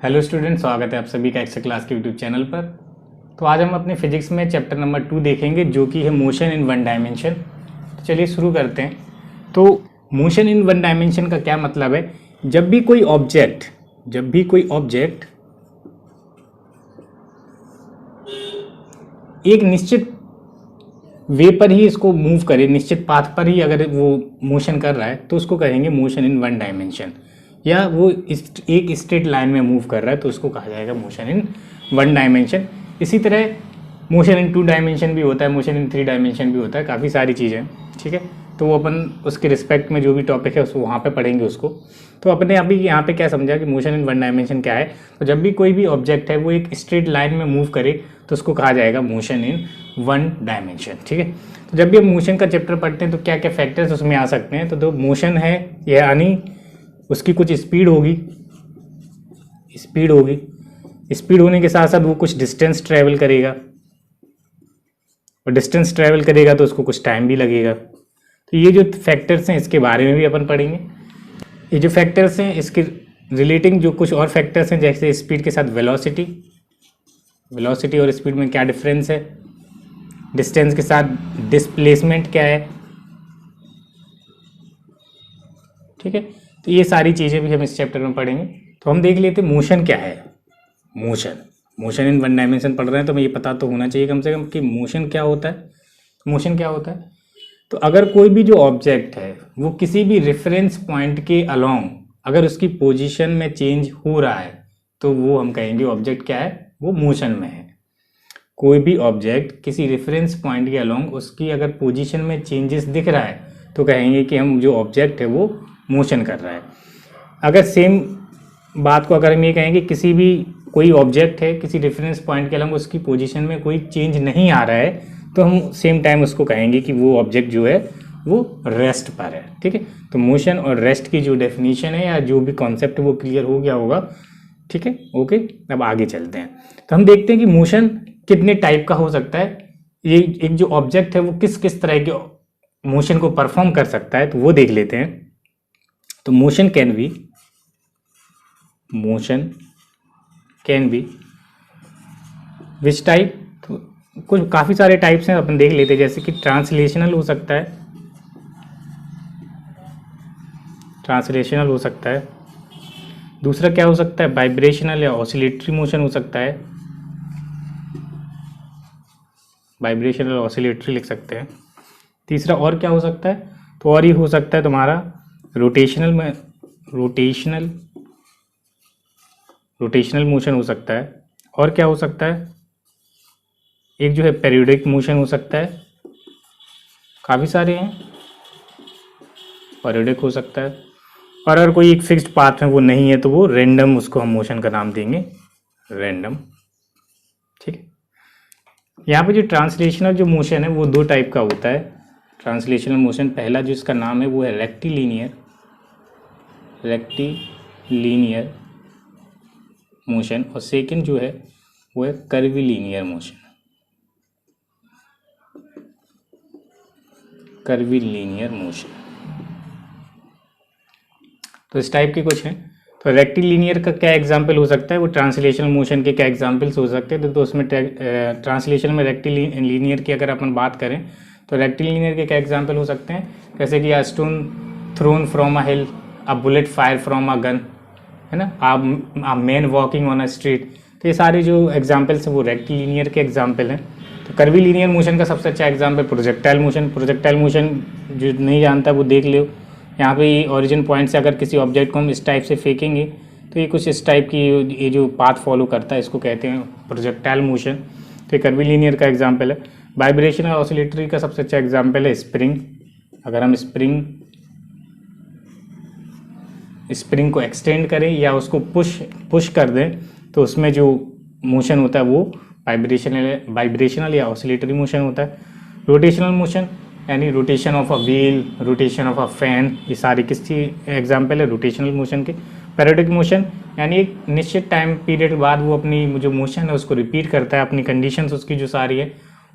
Hello student, स्वागत है आप सभी का एक्स्ट्रा क्लास के यूट्यूब चैनल पर। तो आज हम अपने फिजिक्स में चैप्टर नंबर 2 देखेंगे जो कि है मोशन इन वन डायमेंशन। तो चलिए शुरू करते हैं। तो मोशन इन वन डायमेंशन का क्या मतलब है? जब भी कोई ऑब्जेक्ट एक निश्चित वे पर ही इसको मूव करे, निश्चित पाथ पर ही अगर वो मोशन कर रहा है तो उसको कहेंगे मोशन इन वन डायमेंशन। या वो एक स्ट्रेट लाइन में मूव कर रहा है तो उसको कहा जाएगा मोशन इन वन डायमेंशन। इसी तरह मोशन इन टू डायमेंशन भी होता है, मोशन इन थ्री डायमेंशन भी होता है, काफ़ी सारी चीज़ें। ठीक है, तो वो अपन उसके रिस्पेक्ट में जो भी टॉपिक है उसको वहाँ पे पढ़ेंगे उसको। तो अपने अभी यहाँ पे क्या समझा कि मोशन इन वन डायमेंशन क्या है। तो जब भी कोई भी ऑब्जेक्ट है वो एक स्ट्रेट लाइन में मूव करे तो उसको कहा जाएगा मोशन इन वन डायमेंशन। ठीक है, तो जब भी हम मोशन का चैप्टर पढ़ते हैं तो क्या क्या फैक्टर्स उसमें आ सकते हैं। तो जो मोशन है यानी उसकी कुछ स्पीड होगी, स्पीड होने के साथ साथ वो कुछ डिस्टेंस ट्रैवल करेगा, और डिस्टेंस ट्रैवल करेगा तो उसको कुछ टाइम भी लगेगा। तो ये जो फैक्टर्स हैं इसके बारे में भी अपन पढ़ेंगे। ये जो फैक्टर्स हैं इसके रिलेटिंग जो कुछ और फैक्टर्स हैं, जैसे स्पीड के साथ वेलोसिटी और स्पीड में क्या डिफरेंस है, डिस्टेंस के साथ डिस्प्लेसमेंट क्या है। ठीक है, तो ये सारी चीज़ें भी हम इस चैप्टर में पढ़ेंगे। तो हम देख लेते हैं मोशन क्या है। मोशन इन वन डायमेंशन पढ़ रहे हैं तो हमें ये पता तो होना चाहिए कम से कम कि मोशन क्या होता है। मोशन क्या होता है, तो अगर कोई भी जो ऑब्जेक्ट है वो किसी भी रेफरेंस पॉइंट के अलोंग अगर उसकी पोजीशन में चेंज हो रहा है तो वो हम कहेंगे ऑब्जेक्ट क्या है, वो मोशन में है। कोई भी ऑब्जेक्ट किसी रेफरेंस पॉइंट के अलोंग उसकी अगर पोजीशन में चेंजेस दिख रहा है तो कहेंगे कि हम जो ऑब्जेक्ट है वो मोशन कर रहा है। अगर सेम बात को अगर हम ये कहें कि किसी भी कोई ऑब्जेक्ट है किसी रेफरेंस पॉइंट के अलोंग उसकी पोजीशन में कोई चेंज नहीं आ रहा है तो हम सेम टाइम उसको कहेंगे कि वो ऑब्जेक्ट जो है वो रेस्ट पर है। ठीक है, तो मोशन और रेस्ट की जो डेफिनेशन है या जो भी कॉन्सेप्ट वो क्लियर हो गया होगा। ठीक है, ओके, अब आगे चलते हैं। तो हम देखते हैं कि मोशन कितने टाइप का हो सकता है, ये एक जो ऑब्जेक्ट है वो किस किस तरह के मोशन को परफॉर्म कर सकता है, तो वो देख लेते हैं। तो motion can be which type, तो कुछ काफ़ी सारे टाइप्स हैं अपन देख लेते हैं। जैसे कि ट्रांसलेशनल हो सकता है, दूसरा क्या हो सकता है, वाइब्रेशनल या ऑसिलेटरी मोशन हो सकता है, वाइब्रेशनल और ऑसिलेटरी लिख सकते हैं। तीसरा और क्या हो सकता है, तो और ही हो सकता है तुम्हारा रोटेशनल मोशन हो सकता है। और क्या हो सकता है, एक जो है पेरियोडिक मोशन हो सकता है, काफ़ी सारे हैं, पेरियोडिक हो सकता है। और अगर कोई एक फिक्स्ड पाथ में वो नहीं है तो वो रैंडम, उसको हम मोशन का नाम देंगे रैंडम। ठीक है, यहाँ पे जो ट्रांसलेशनल जो मोशन है वो दो टाइप का होता है। ट्रांसलेशनल मोशन पहला जो इसका नाम है वो है रेक्टिलीनियर मोशन, और सेकंड जो है वो है कर्विलीनियर मोशन। तो इस टाइप के कुछ हैं। तो रेक्टिलीनियर का क्या एग्जाम्पल हो सकता है, वो ट्रांसलेशनल मोशन के क्या एग्जाम्पल्स हो सकते हैं। तो उसमें ट्रांसलेशन में रेक्टिलीनियर की अगर अपन बात करें तो रेक्टिलीनियर के क्या एग्जाम्पल हो सकते हैं, जैसे कि a stone thrown from a hill, a bullet fire from a gun, है ना, a man walking on a street. तो ये सारे जो एग्जाम्पल्स हैं वो रेक्टिलीनियर के एग्जाम्पल हैं। तो कर्विलीनियर मोशन का सबसे अच्छा एग्जाम्पल प्रोजेक्टाइल मोशन जो नहीं जानता वो देख लो। यहाँ पे ओरिजिन पॉइंट से अगर किसी ऑब्जेक्ट को हम इस टाइप से फेंकेंगे तो ये कुछ इस टाइप की ये जो पाथ फॉलो करता है इसको कहते हैं प्रोजेक्टाइल मोशन। तो ये कर्विलीनियर का एग्जाम्पल है। वाइब्रेशनल ऑसिलेटरी का सबसे अच्छा एग्जाम्पल है स्प्रिंग। अगर हम स्प्रिंग को एक्सटेंड करें या उसको पुश कर दें तो उसमें जो मोशन होता है वो वाइब्रेशनल या ऑसिलेटरी मोशन होता है। रोटेशनल मोशन यानी rotation of a wheel, rotation of a fan, ये सारी किसकी एग्जाम्पल है, रोटेशनल मोशन के। पेरियोडिक मोशन यानी एक निश्चित टाइम पीरियड बाद वो अपनी जो मोशन है उसको रिपीट करता है, अपनी कंडीशंस उसकी जो सारी है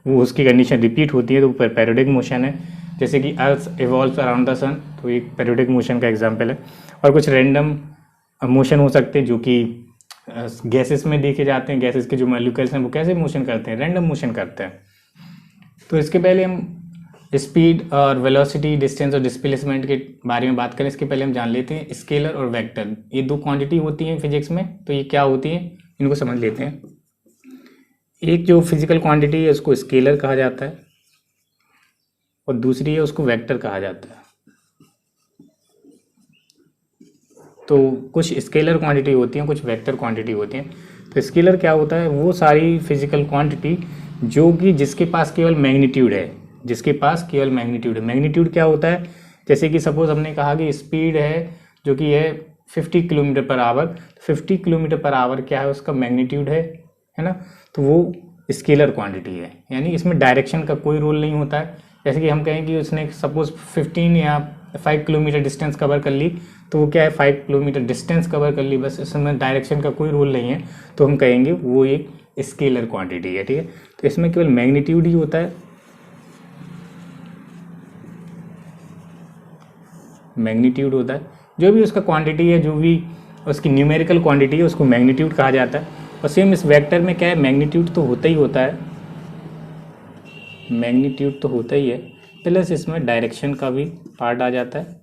वो उसकी कंडीशन रिपीट होती है, तो पेरियोडिक मोशन है। जैसे कि अर्थ इवॉल्व्स अराउंड द सन, तो एक पेरियोडिक मोशन का एग्जाम्पल है। और कुछ रैंडम मोशन हो सकते हैं जो कि गैसेस में देखे जाते हैं, गैसेस के जो मॉलिक्यूल्स हैं वो कैसे मोशन करते हैं, रैंडम मोशन करते हैं। तो इसके पहले हम स्पीड और वेलोसिटी, डिस्टेंस और डिस्प्लेसमेंट के बारे में बात करें, इसके पहले हम जान लेते हैं स्केलर और वेक्टर। ये दो क्वांटिटी होती हैं फिजिक्स में, तो ये क्या होती हैं इनको समझ लेते हैं। एक जो फिजिकल क्वांटिटी है उसको स्केलर कहा जाता है और दूसरी है उसको वेक्टर कहा जाता है। तो कुछ स्केलर क्वांटिटी होती हैं, कुछ वेक्टर क्वांटिटी होती हैं। तो स्केलर क्या होता है, वो सारी फिजिकल क्वांटिटी जो कि जिसके पास केवल मैग्नीट्यूड है, जिसके पास केवल मैग्नीट्यूड है। मैग्नीट्यूड क्या होता है, जैसे कि सपोज हमने कहा कि स्पीड है जो कि है 50 kilometre per hour, 50 kilometre per hour क्या है, उसका मैग्नीट्यूड है ना। तो वो स्केलर क्वांटिटी है, यानी इसमें डायरेक्शन का कोई रोल नहीं होता है। जैसे कि हम कहें कि उसने सपोज 15 या 5 किलोमीटर डिस्टेंस कवर कर ली, तो वो क्या है 5 किलोमीटर डिस्टेंस कवर कर ली, बस इसमें डायरेक्शन का कोई रोल नहीं है, तो हम कहेंगे वो एक स्केलर क्वांटिटी है। ठीक है, तो इसमें केवल मैग्नीट्यूड ही होता है, मैग्नीट्यूड होता है। जो भी उसका क्वांटिटी है, जो भी उसकी न्यूमेरिकल क्वांटिटी है, उसको मैग्नीट्यूड कहा जाता है। और सेम इस वेक्टर में क्या है, मैग्नीट्यूड तो होता ही होता है, मैग्नीट्यूड तो होता ही है, प्लस इसमें डायरेक्शन का भी पार्ट आ जाता है।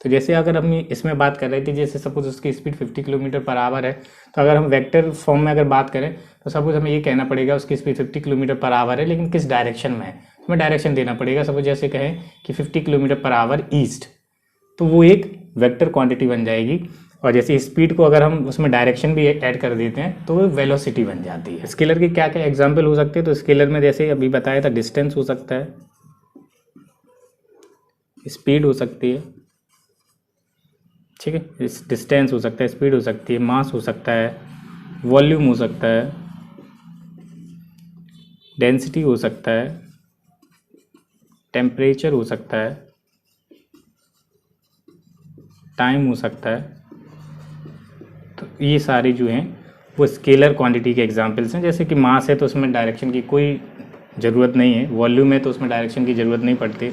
तो जैसे अगर हम इसमें बात कर रहे थे, जैसे सपोज उसकी स्पीड 50 किलोमीटर पर आवर है, तो अगर हम वेक्टर फॉर्म में अगर बात करें तो सपोज हमें ये कहना पड़ेगा उसकी स्पीड 50 किलोमीटर पर आवर है, लेकिन किस डायरेक्शन में है, हमें डायरेक्शन देना पड़ेगा। सपोज जैसे कहें कि 50 किलोमीटर पर आवर ईस्ट, तो वो एक वेक्टर क्वांटिटी बन जाएगी। और जैसे स्पीड को अगर हम उसमें डायरेक्शन भी ऐड कर देते हैं तो वो वेलोसिटी बन जाती है। स्केलर के क्या क्या एग्जाम्पल हो सकते हैं, तो स्केलर में जैसे अभी बताया था डिस्टेंस हो सकता है, स्पीड हो सकती है, ठीक है, डिस्टेंस हो सकता है, स्पीड हो सकती है, मास हो सकता है, वॉल्यूम हो सकता है, डेंसिटी हो सकता है, टेम्परेचर हो सकता है, टाइम हो सकता है। तो ये सारे जो हैं वो स्केलर क्वांटिटी के एग्जांपल्स हैं। जैसे कि मास है तो उसमें डायरेक्शन की कोई ज़रूरत नहीं है, वॉल्यूम है तो उसमें डायरेक्शन की ज़रूरत नहीं पड़ती।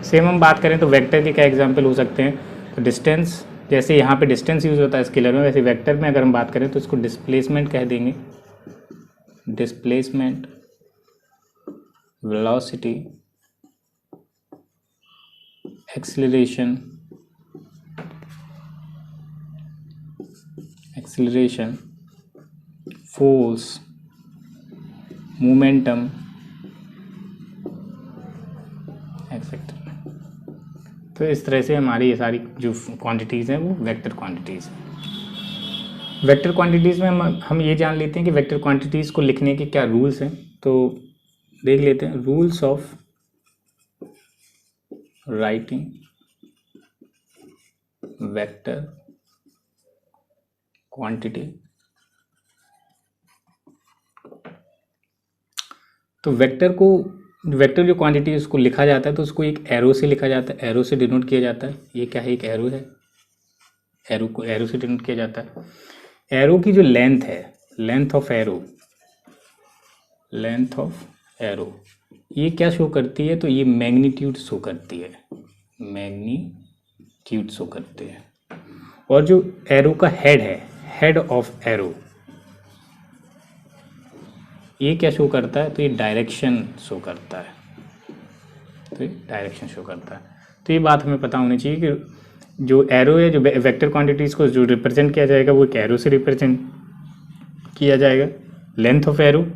सेम हम बात करें तो वेक्टर के क्या एग्जांपल हो सकते हैं, तो डिस्टेंस, जैसे यहाँ पे डिस्टेंस यूज़ होता है स्केलर में, वैसे वेक्टर में अगर हम बात करें तो इसको डिस्प्लेसमेंट कह देंगे। Displacement, velocity, acceleration, force, momentum, etcetera. तो इस तरह से हमारी ये सारी जो क्वांटिटीज़ हैं वो वेक्टर क्वांटिटीज़ हैं। वेक्टर क्वांटिटीज़ में हम ये जान लेते हैं कि वेक्टर क्वांटिटीज़ को लिखने के क्या रूल्स हैं। तो देख लेते हैं rules of writing vector quantity. तो वेक्टर जो क्वांटिटी है उसको लिखा जाता है तो उसको एक एरो से लिखा जाता है, एरो से डिनोट किया जाता है। ये क्या है, एक एरो है, एरो को एरो से डिनोट किया जाता है। एरो की जो लेंथ है, लेंथ ऑफ एरो ये क्या शो करती है, तो ये मैग्नीट्यूड शो करती है, मैग्नीट्यूड शो करती है। और जो एरो का हेड है, हेड ऑफ एरो, ये क्या शो करता है, तो ये डायरेक्शन शो करता है, तो ये डायरेक्शन शो करता है। तो ये बात हमें पता होनी चाहिए कि जो एरो है, जो वेक्टर क्वांटिटीज़ को जो रिप्रेजेंट किया जाएगा वो एक एरो से रिप्रेजेंट किया जाएगा। लेंथ ऑफ एरो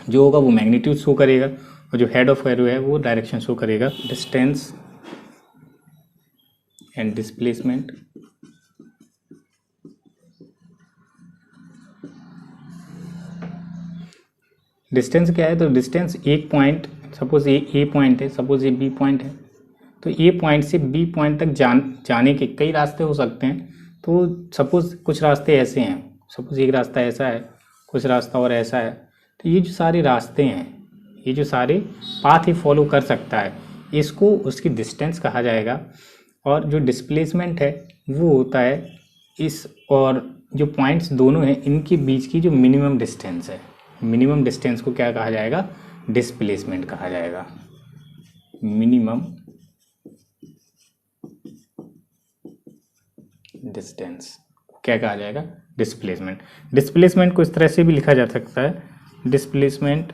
जो होगा वो मैग्नीट्यूड शो करेगा और जो हेड ऑफ एरो है वो डायरेक्शन शो करेगा। डिस्टेंस एंड डिस्प्लेसमेंट, डिस्टेंस क्या है, तो डिस्टेंस एक पॉइंट, सपोज ए पॉइंट है, सपोज ये बी पॉइंट है, तो ए पॉइंट से बी पॉइंट तक जाने के कई रास्ते हो सकते हैं। तो सपोज कुछ रास्ते ऐसे हैं, सपोज एक रास्ता ऐसा है, कुछ रास्ता और ऐसा है, तो ये जो सारे रास्ते हैं, ये जो सारे पाथ ही फॉलो कर सकता है, इसको उसकी डिस्टेंस कहा जाएगा। और जो डिस्प्लेसमेंट है वो होता है इस, और जो पॉइंट्स दोनों हैं इनके बीच की जो मिनिमम डिस्टेंस है, मिनिमम डिस्टेंस को क्या कहा जाएगा, डिस्प्लेसमेंट कहा जाएगा। मिनिमम डिस्टेंस क्या कहा जाएगा, डिस्प्लेसमेंट। डिस्प्लेसमेंट को इस तरह से भी लिखा जा सकता है, displacement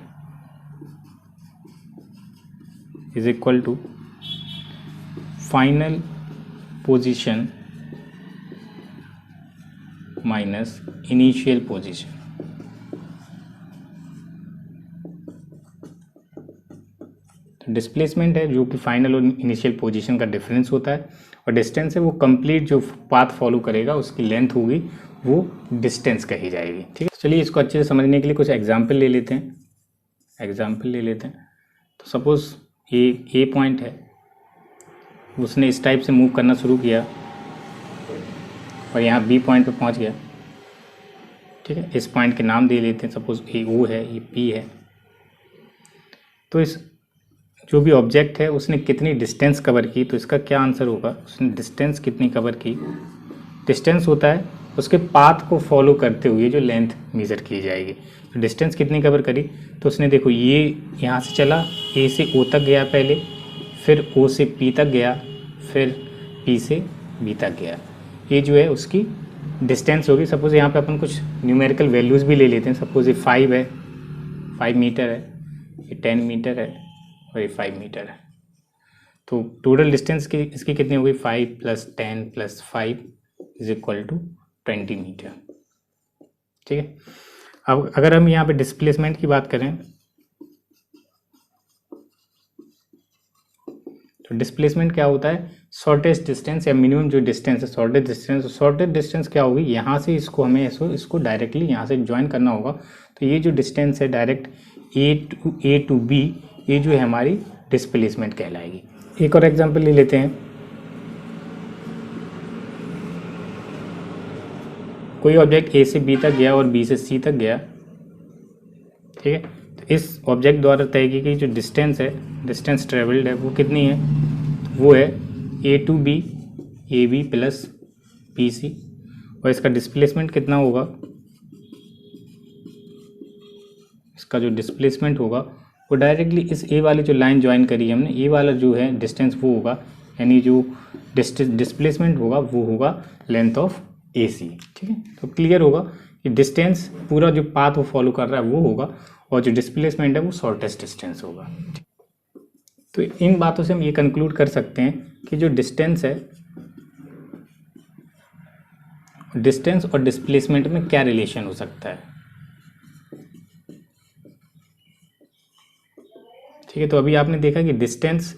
is equal to final position minus initial position. तो डिस्प्लेसमेंट है जो कि फाइनल और इनिशियल पोजीशन का डिफरेंस होता है, और डिस्टेंस है वो कंप्लीट जो पाथ फॉलो करेगा उसकी लेंथ होगी, वो डिस्टेंस कही जाएगी। ठीक है, चलिए इसको अच्छे से समझने के लिए कुछ एग्जांपल ले लेते हैं। तो सपोज ए पॉइंट है, उसने इस टाइप से मूव करना शुरू किया और यहाँ बी पॉइंट पे पहुँच गया। ठीक है, इस पॉइंट के नाम दे लेते हैं, सपोज ए ओ है, ये पी है। तो इस जो भी ऑब्जेक्ट है उसने कितनी डिस्टेंस कवर की, तो इसका क्या आंसर होगा, उसने डिस्टेंस कितनी कवर की। डिस्टेंस होता है उसके पाथ को फॉलो करते हुए जो लेंथ मेज़र की जाएगी। तो डिस्टेंस कितनी कवर करी, तो उसने देखो ये यहाँ से चला, ए से ओ तक गया पहले, फिर ओ से पी तक गया, फिर पी से बी तक गया। ये जो है उसकी डिस्टेंस होगी। सपोज़ यहाँ पे अपन कुछ न्यूमेरिकल वैल्यूज़ भी ले लेते हैं। सपोज़ ये 5 है, 5 मीटर है, ये 10 मीटर है और ये 5 मीटर है। तो टोटल डिस्टेंस की इसकी कितनी होगी, 5 + 10 + 5 = 20 मीटर। ठीक है, अब अगर हम यहाँ पे डिस्प्लेसमेंट की बात करें, तो डिस्प्लेसमेंट क्या होता है, शॉर्टेस्ट डिस्टेंस या मिनिमम जो डिस्टेंस है, शॉर्टेस्ट डिस्टेंस क्या होगी, यहाँ से इसको हमें इसको डायरेक्टली यहाँ से ज्वाइन करना होगा। तो ये जो डिस्टेंस है डायरेक्ट ए टू बी, ये जो है हमारी डिस्प्लेसमेंट कहलाएगी। एक और एग्जांपल ले लेते हैं। कोई ऑब्जेक्ट ए से बी तक गया और बी से सी तक गया। ठीक है, तो इस ऑब्जेक्ट द्वारा तय की गई जो डिस्टेंस है, डिस्टेंस ट्रेवल्ड है, वो कितनी है, वो है A to B, A B plus B C. और इसका डिस्प्लेसमेंट कितना होगा, इसका जो डिस्प्लेसमेंट होगा वो डायरेक्टली इस ए वाली जो लाइन ज्वाइन करी है हमने, ए वाला जो है डिस्टेंस वो होगा, यानी जो डिस्प्लेसमेंट होगा वो होगा लेंथ ऑफ ए सी। ठीक है, तो क्लियर होगा कि डिस्टेंस पूरा जो पाथ वो फॉलो कर रहा है वो होगा, और जो डिस्प्लेसमेंट है वो शॉर्टेस्ट डिस्टेंस होगा। तो इन बातों से हम ये कंक्लूड कर सकते हैं कि जो डिस्टेंस है, डिस्टेंस और डिस्प्लेसमेंट में क्या रिलेशन हो सकता है। ठीक है, तो अभी आपने देखा कि डिस्टेंस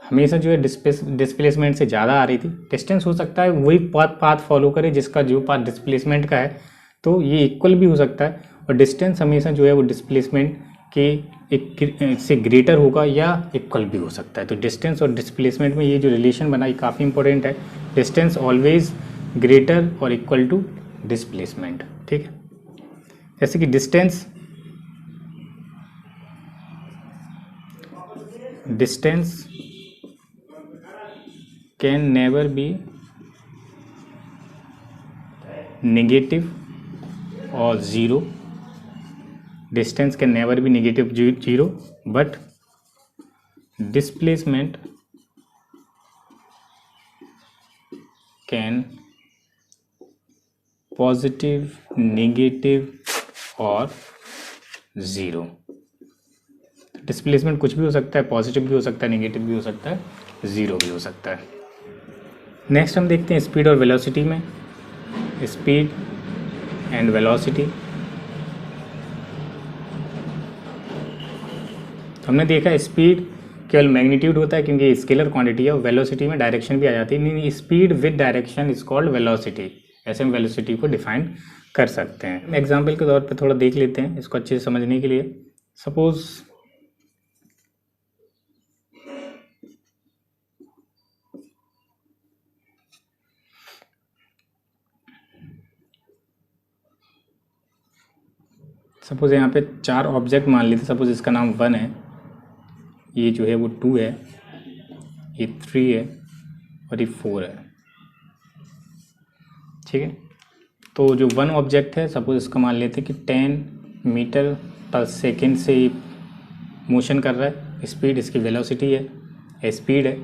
हमेशा जो है डिस्प्लेसमेंट से ज़्यादा आ रही थी। डिस्टेंस हो सकता है वही पाथ फॉलो करे जिसका जो पाथ डिस्प्लेसमेंट का है, तो ये इक्वल भी हो सकता है। और डिस्टेंस हमेशा जो है वो डिस्प्लेसमेंट के एक से ग्रेटर होगा या इक्वल भी हो सकता है। तो डिस्टेंस और डिस्प्लेसमेंट में ये जो रिलेशन बना, ये काफ़ी इंपॉर्टेंट है। डिस्टेंस ऑलवेज ग्रेटर और इक्वल टू डिस्प्लेसमेंट। ठीक है, जैसे कि distance can never be negative or zero. Distance can never be negative zero, but displacement can positive, negative और ज़ीरो। डिस्प्लेसमेंट कुछ भी हो सकता है, पॉजिटिव भी हो सकता है, नेगेटिव भी हो सकता है, ज़ीरो भी हो सकता है। नेक्स्ट हम देखते हैं स्पीड और वेलोसिटी में। स्पीड एंड वेलोसिटी, हमने देखा स्पीड केवल मैग्नीट्यूड होता है क्योंकि स्केलर क्वांटिटी है, और वेलोसिटी में डायरेक्शन भी आ जाती है। Speed with direction is called velocity. ऐसे हम वेलोसिटी को डिफाइन कर सकते हैं। एग्जाम्पल के तौर पे थोड़ा देख लेते हैं इसको अच्छे से समझने के लिए। सपोज यहाँ पे 4 ऑब्जेक्ट मान लेते। सपोज इसका नाम 1 है, ये जो है वो 2 है, ये 3 है और ये 4 है। ठीक है, तो जो 1 ऑब्जेक्ट है, सपोज इसका मान लेते हैं कि 10 मीटर पर सेकेंड से मोशन कर रहा है। स्पीड इसकी वेलोसिटी है, स्पीड है,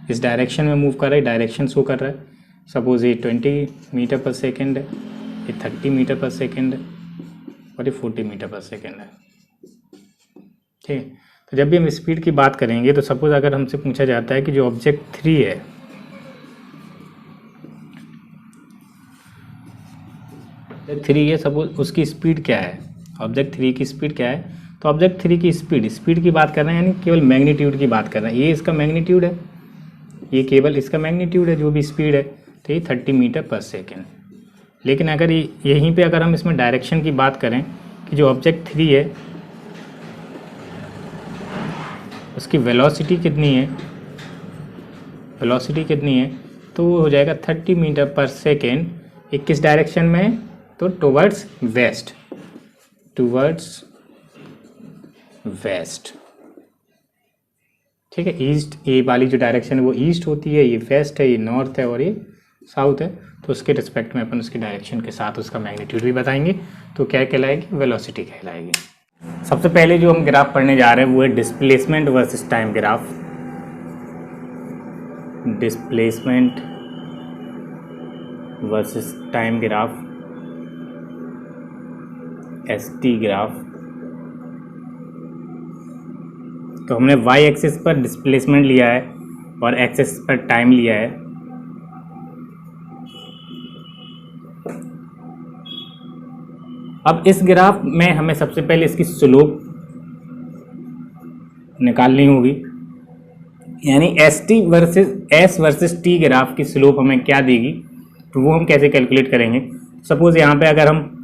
इस डायरेक्शन में मूव कर रहा है, डायरेक्शन शो कर रहा है। सपोज ये 20 मीटर पर सेकेंड है, ये 30 मीटर पर सेकेंड है और ये 40 मीटर पर सेकेंड है। ठीक है, तो जब भी हम स्पीड की बात करेंगे तो सपोज अगर हमसे पूछा जाता है कि जो ऑब्जेक्ट 3 है, ऑब्जेक्ट 3 है, सपोज उसकी स्पीड क्या है, ऑब्जेक्ट 3 की स्पीड क्या है, तो ऑब्जेक्ट 3 की स्पीड की बात कर रहे हैं, यानी केवल मैग्नीट्यूड की बात कर रहे हैं। ये इसका मैग्नीट्यूड है, ये केवल इसका मैग्नीट्यूड है जो भी स्पीड है, तो ये 30 मीटर पर सेकेंड। लेकिन अगर यहीं पे अगर हम इसमें डायरेक्शन की बात करें कि जो ऑब्जेक्ट 3 है उसकी वेलोसिटी कितनी है, वेलोसिटी कितनी है, तो वो हो जाएगा 30 मीटर पर सेकेंड। ये किस डायरेक्शन में है, तो टुवर्ड्स वेस्ट, टुवर्ड्स वेस्ट। ठीक है, ईस्ट, ये वाली जो डायरेक्शन है वो ईस्ट होती है, ये वेस्ट है, ये नॉर्थ है और ये साउथ है। तो उसके रिस्पेक्ट में अपन उसकी डायरेक्शन के साथ उसका मैग्नीट्यूड भी बताएंगे, तो क्या कहलाएगी, वेलोसिटी कहलाएगी। सबसे पहले जो हम ग्राफ पढ़ने जा रहे हैं वो है displacement versus time graph. Displacement versus time graph, ST graph. तो हमने वाई एक्सिस पर डिस्प्लेसमेंट लिया है और एक्सिस पर टाइम लिया है। अब इस ग्राफ में हमें सबसे पहले इसकी स्लोप निकालनी होगी, यानी एस वर्सेस टी ग्राफ की स्लोप हमें क्या देगी, तो वो हम कैसे कैलकुलेट करेंगे। सपोज यहाँ पे अगर हम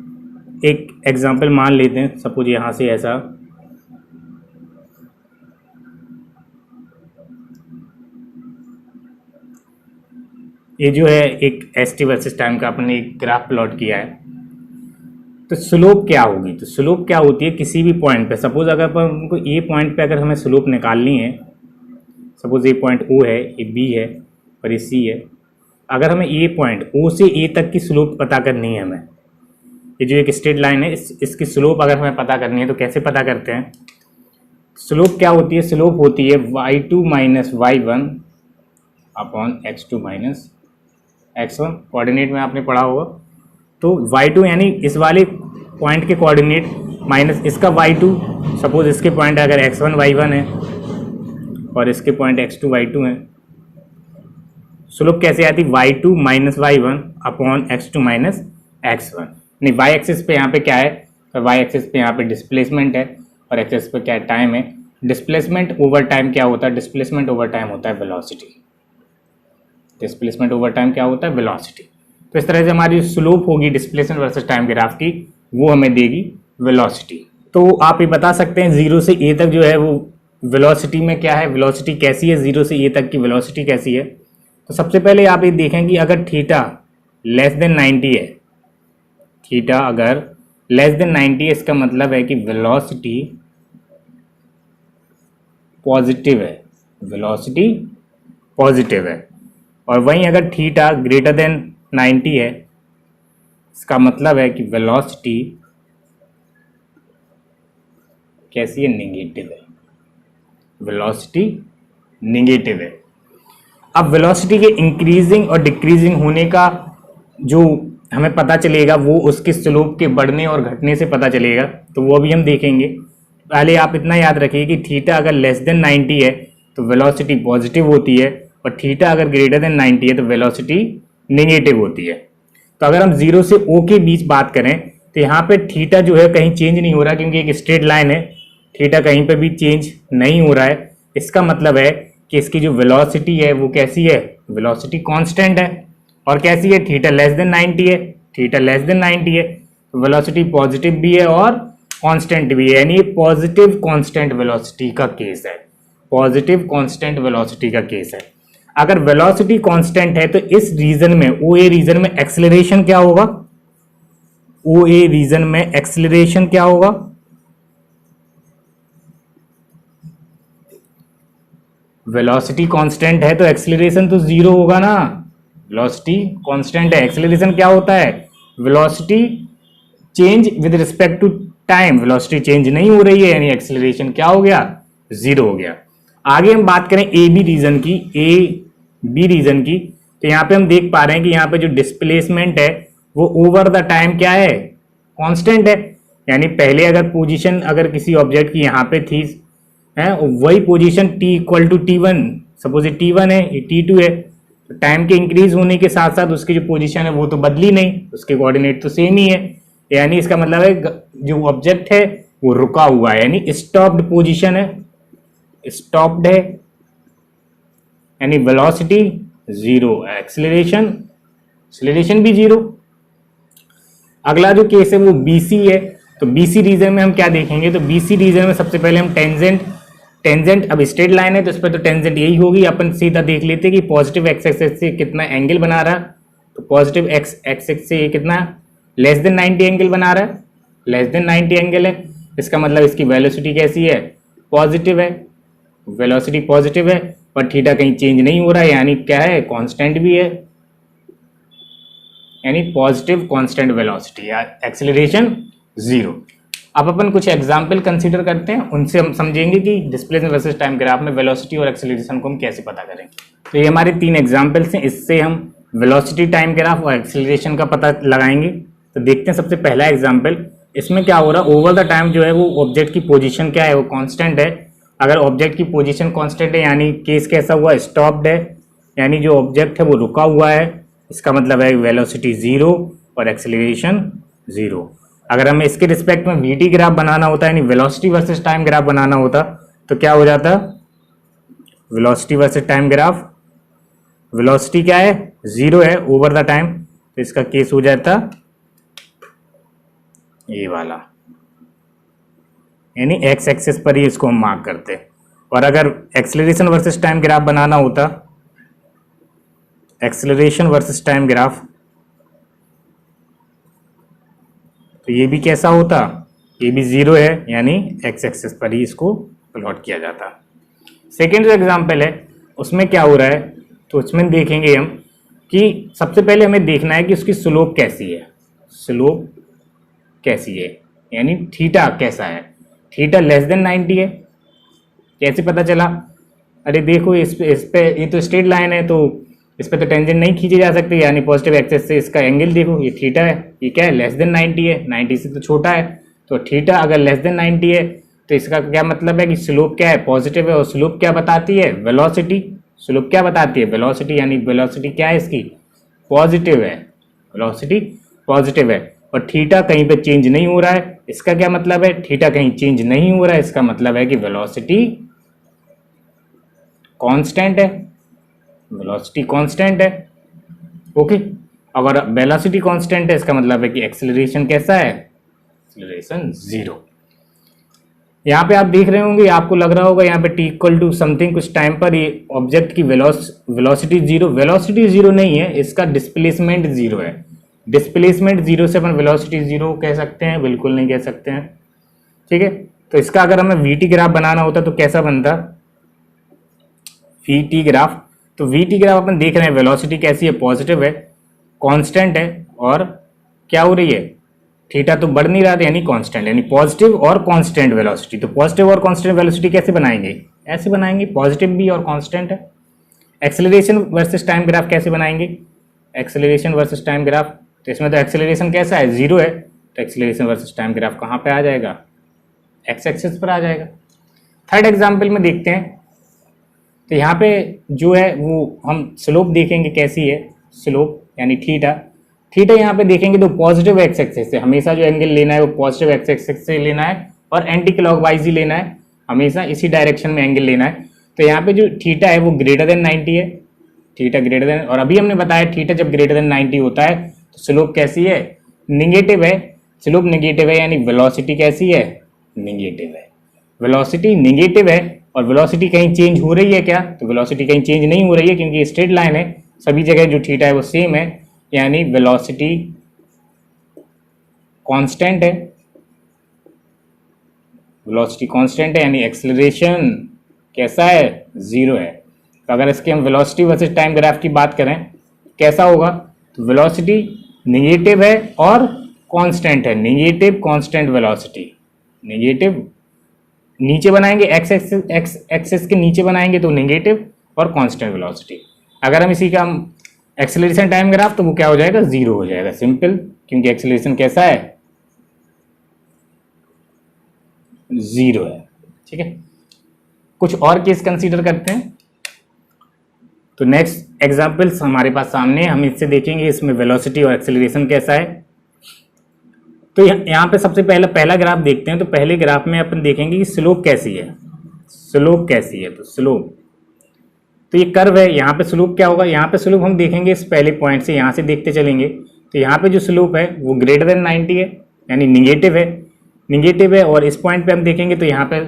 एक एग्जांपल मान लेते हैं, सपोज यहाँ से ऐसा ये जो है एक एस टी वर्सेस टाइम का अपने एक ग्राफ प्लॉट किया है, तो स्लोप क्या होगी, तो स्लोप क्या होती है किसी भी पॉइंट पे। सपोज अगर अपन उनको ए पॉइंट पे अगर हमें स्लोप निकालनी है, सपोज ये पॉइंट ओ है, ये बी है और ये सी है, अगर हमें ए पॉइंट ओ से ए तक की स्लोप पता करनी है, हमें ये जो एक स्ट्रेट लाइन है इसकी स्लोप अगर हमें पता करनी है तो कैसे पता करते हैं। स्लोप क्या होती है, स्लोप होती है y2 minus y1 upon x2 minus x1। Coordinate में आपने पढ़ा होगा, तो y2 यानी इस वाले पॉइंट के कोऑर्डिनेट माइनस इसका y2, सपोज इसके पॉइंट अगर x1 y1 है और इसके पॉइंट x2 y2 है, स्लोप कैसे आती, y2 minus y1 upon x2 minus x1। नहीं, y एक्सिस पे यहाँ पे क्या है, तो y एक्सिस पे यहाँ पे डिस्प्लेसमेंट है और एक्सिस पे क्या है, टाइम है। डिस्प्लेसमेंट ओवर टाइम क्या होता है, डिस्प्लेसमेंट ओवर टाइम होता है वेलोसिटी। डिस्प्लेसमेंट ओवर टाइम क्या होता है, वेलोसिटी। तो इस तरह से हमारी स्लोप होगी डिस्प्लेसमेंट वर्सेस टाइम ग्राफ की, वो हमें देगी वेलोसिटी। तो आप ये बता सकते हैं 0 से a तक जो है वो वेलोसिटी में क्या है, वेलोसिटी कैसी है, 0 से a तक की वेलोसिटी कैसी है। तो सबसे पहले आप ये देखें कि अगर थीटा लेस देन 90 है, थीटा अगर लेस देन 90 है, इसका मतलब है कि वेलोसिटी पॉजिटिव है, वेलोसिटी पॉजिटिव है। और वहीं अगर थीटा ग्रेटर देन 90 है, इसका मतलब है कि वेलोसिटी कैसी है, नेगेटिव है, वेलोसिटी नेगेटिव है। अब वेलोसिटी के इंक्रीजिंग और डिक्रीजिंग होने का जो हमें पता चलेगा वो उसके स्लोप के बढ़ने और घटने से पता चलेगा, तो वो भी हम देखेंगे। पहले आप इतना याद रखिए कि थीटा अगर लेस देन 90 है तो वेलोसिटी पॉजिटिव होती है, और थीटा अगर ग्रेटर देन 90 है तो वेलोसिटी नेगेटिव होती है। तो अगर हम 0 से O के बीच बात करें तो यहाँ पे थीटा जो है कहीं चेंज नहीं हो रहा, क्योंकि एक स्ट्रेट लाइन है, थीटा कहीं पे भी चेंज नहीं हो रहा है। इसका मतलब है कि इसकी जो वेलोसिटी है वो कैसी है, वेलोसिटी कांस्टेंट है। और कैसी है, थीटा लेस देन 90 है, थीटा लेस देन 90 है, तो वेलोसिटी पॉजिटिव भी है और कांस्टेंट भी है, यानी पॉजिटिव कांस्टेंट वेलोसिटी का केस है, पॉजिटिव कांस्टेंट वेलोसिटी का केस है। अगर वेलोसिटी कांस्टेंट है तो इस रीजन में, OA रीजन में एक्सेलरेशन क्या होगा, OA रीजन में एक्सेलरेशन क्या होगा, वेलोसिटी कांस्टेंट है तो एक्सेलरेशन तो 0 होगा ना। वेलोसिटी कांस्टेंट है, एक्सेलरेशन क्या होता है, velocity change with respect to time, velocity change नहीं हो रही है, यानी एक्सेलरेशन क्या हो गया, 0 हो गया। आगे हम बात करें ए बी रीजन की, तो यहाँ पे हम देख पा रहे हैं कि यहाँ पे जो डिस्प्लेसमेंट है वो ओवर द टाइम क्या है, कांस्टेंट है। यानी पहले अगर पोजीशन अगर किसी ऑब्जेक्ट की यहाँ पे थी है, वही position t equal to T1, suppose ये T1 है, ये T2 है, तो टाइम के इंक्रीज होने के साथ साथ उसकी जो पोजीशन है वो तो बदली नहीं, उसके कोऑर्डिनेट तो सेम ही है। यानी इसका मतलब है जो ऑब्जेक्ट है वो रुका हुआ है, यानी स्टॉप्ड पोजीशन है, स्टॉप्ड है, यानी वेलोसिटी जीरो, एक्सेलरेशन भी जीरो। अगला जो केस है वो BC है। तो BC रीजन में हम क्या देखेंगे, तो BC रीजन में सबसे पहले हम टेंजेंट अब स्ट्रेट लाइन है तो इस पर तो टेंजेंट यही होगी। अपन सीधा देख लेते हैं कि पॉजिटिव एक्स एक्सिस से कितना एंगल बना रहा है, तो पॉजिटिव एक्स एक्सिस से ये कितना लेस देन 90 एंगल बना रहा है, लेस देन 90 एंगल है। इसका मतलब इसकी वेलोसिटी कैसी है, पॉजिटिव है, वेलोसिटी पॉजिटिव है, और थीटा कहीं चेंज नहीं हो रहा है, यानी क्या है, कांस्टेंट भी है, यानी पॉजिटिव कांस्टेंट वेलोसिटी या एक्सेलरेशन जीरो। अब अपन कुछ एग्जाम्पल कंसीडर करते हैं, उनसे हम समझेंगे कि डिस्प्लेसमेंट वर्सेस टाइम ग्राफ में वेलोसिटी और एक्सेलरेशन को हम कैसे पता करें। तो ये हमारे 3 एग्जाम्पल्स हैं, इससे हम वेलोसिटी टाइम ग्राफ और एक्सेलरेशन का पता लगाएंगे। तो देखते हैं सबसे पहला एग्जाम्पल। इसमें क्या हो रहा है, ओवर द टाइम जो है वो ऑब्जेक्ट की पोजीशन क्या है, वो कांस्टेंट है। अगर ऑब्जेक्ट की पोजीशन कांस्टेंट है यानी केस कैसा हुआ, स्टॉप्ड है, यानी जो ऑब्जेक्ट है वो रुका हुआ है, इसका मतलब है वेलोसिटी जीरो और एक्सेलरेशन जीरो। अगर हमें इसके रिस्पेक्ट में VT ग्राफ बनाना होता है, यानी वेलोसिटी वर्सेस टाइम ग्राफ बनाना होता, तो क्या हो जाता, velocity versus time graph, velocity क्या है, जीरो है ओवर द टाइम, तो इसका केस हो जाता ये वाला, यानी एक्स एक्सिस पर ही इसको हम मार्क करते। और अगर एक्सेलरेशन वर्सेस टाइम ग्राफ बनाना होता, एक्सेलरेशन वर्सेस टाइम ग्राफ, तो ये भी कैसा होता, ये भी जीरो है, यानी एक्स एक्सिस पर ही इसको प्लॉट किया जाता। सेकेंड जो एग्जाम्पल है उसमें क्या हो रहा है, तो उसमें देखेंगे हम कि सबसे पहले हमें देखना है कि उसकी स्लोप कैसी है, स्लोप कैसी है, यानी थीटा कैसा है। थीटा लेस देन 90 है, कैसे पता चला, अरे देखो इस पे ये तो स्ट्रेट लाइन है, तो इस पे तो टेंजेंट नहीं खींचे जा सकते, यानी पॉजिटिव एक्सिस से इसका एंगल देखो, ये थीटा है, ये क्या है, लेस देन 90 है, 90 से तो छोटा है, तो थीटा अगर लेस देन 90 है तो इसका क्या मतलब है कि स्लोप क्या है, पॉजिटिव है। और स्लोप क्या बताती है, वेलोसिटी, स्लोप क्या बताती है, वेलोसिटी, यानी वेलोसिटी क्या है इसकी, पॉजिटिव है, वेलोसिटी पॉजिटिव है। और थीटा कहीं पे चेंज नहीं हो रहा है, इसका क्या मतलब है, थीटा कहीं चेंज नहीं हो रहा है, इसका मतलब है कि वेलोसिटी कांस्टेंट है, वेलोसिटी कांस्टेंट है। ओके, अगर वेलोसिटी कांस्टेंट है इसका मतलब है कि एक्सेलरेशन कैसा है, एक्सेलरेशन जीरो। यहाँ पे आप देख रहे होंगे, आपको लग रहा होगा यहाँ पे t इक्वल टू समथिंग कुछ टाइम पर ये ऑब्जेक्ट की वेलोसिटी जीरो, वेलोसिटी जीरो नहीं है, इसका डिस्प्लेसमेंट जीरो है। डिस्प्लेसमेंट जीरो से अपन वेलोसिटी जीरो कह सकते हैं, बिल्कुल नहीं कह सकते हैं, ठीक है। तो इसका अगर हमें VT ग्राफ बनाना होता तो कैसा बनता, VT ग्राफ। तो VT ग्राफ अपन देख रहे हैं, वेलोसिटी कैसी है, पॉजिटिव है, कांस्टेंट है, और क्या हो रही है, थीटा तो बढ़ नहीं रहा था, यानी कांस्टेंट, यानी पॉजिटिव और कांस्टेंट वेलोसिटी। तो पॉजिटिव और कांस्टेंट वेलोसिटी कैसे बनाएंगे, ऐसे बनाएंगे, पॉजिटिव भी और कांस्टेंट है। एक्सेलरेशन वर्सेस टाइम ग्राफ कैसे बनाएंगे, एक्सेलरेशन वर्सेस टाइम ग्राफ, तो इसमें तो एक्सेलरेशन कैसा है, जीरो है, तो एक्सेलरेशन वर्सेस टाइम ग्राफ कहाँ पे आ जाएगा, एक्स एक्सिस पर आ जाएगा। थर्ड एग्जाम्पल में देखते हैं, तो यहाँ पे जो है वो हम स्लोप देखेंगे कैसी है, स्लोप यानी थीटा। थीटा यहाँ पे देखेंगे तो पॉजिटिव एक्स एक्सिस से, हमेशा जो एंगल लेना है वो पॉजिटिव एक्स एक्सिस से लेना है, और एंटी क्लॉकवाइज ही लेना है, हमेशा इसी डायरेक्शन में एंगल लेना है। तो यहाँ पे जो थीटा है वो ग्रेटर देन 90 है, थीटा ग्रेटर देन, और अभी हमने बताया थीटा जब ग्रेटर देन 90 होता है तो स्लोप कैसी है, निगेटिव है, स्लोप निगेटिव है, यानी वेलोसिटी कैसी है, निगेटिव है, वेलोसिटी निगेटिव है। और वेलोसिटी कहीं चेंज हो रही है क्या, तो वेलोसिटी कहीं चेंज नहीं हो रही है, क्योंकि स्ट्रेट लाइन है, सभी जगह जो थीटा है वो सेम है, यानी वेलोसिटी कांस्टेंट है, वेलोसिटी कांस्टेंट है, यानी एक्सेलरेशन कैसा है, जीरो है। तो अगर इसके हम वेलोसिटी वर्सेस टाइम ग्राफ की बात करें कैसा होगा, तो वेलोसिटी निगेटिव है और कांस्टेंट है, निगेटिव कांस्टेंट वेलोसिटी, निगेटिव नीचे बनाएंगे, एक्स एक्सिस के नीचे बनाएंगे तो निगेटिव और कांस्टेंट वेलोसिटी। अगर हम इसी का एक्सेलरेशन टाइम ग्राफ, तो वो क्या हो जाएगा, जीरो हो जाएगा, सिंपल, क्योंकि एक्सेलरेशन कैसा है, जीरो है। ठीक है, कुछ और केस कंसीडर करते हैं। तो नेक्स्ट एग्जांपल्स हमारे पास सामने, हम इससे देखेंगे इसमें वेलोसिटी और एक्सेलरेशन कैसा है। तो यहाँ पे सबसे पहला ग्राफ देखते हैं। तो पहले ग्राफ में अपन देखेंगे कि स्लोप कैसी है, स्लोप कैसी है। तो स्लोप, तो ये कर्व है, यहाँ पे स्लोप क्या होगा, यहाँ पे स्लोप हम देखेंगे इस पहले पॉइंट से, यहाँ से देखते चलेंगे। तो यहाँ पे जो स्लोप है वो ग्रेटर देन 90 है, यानी निगेटिव है, निगेटिव है। और इस पॉइंट पे हम देखेंगे तो यहाँ पे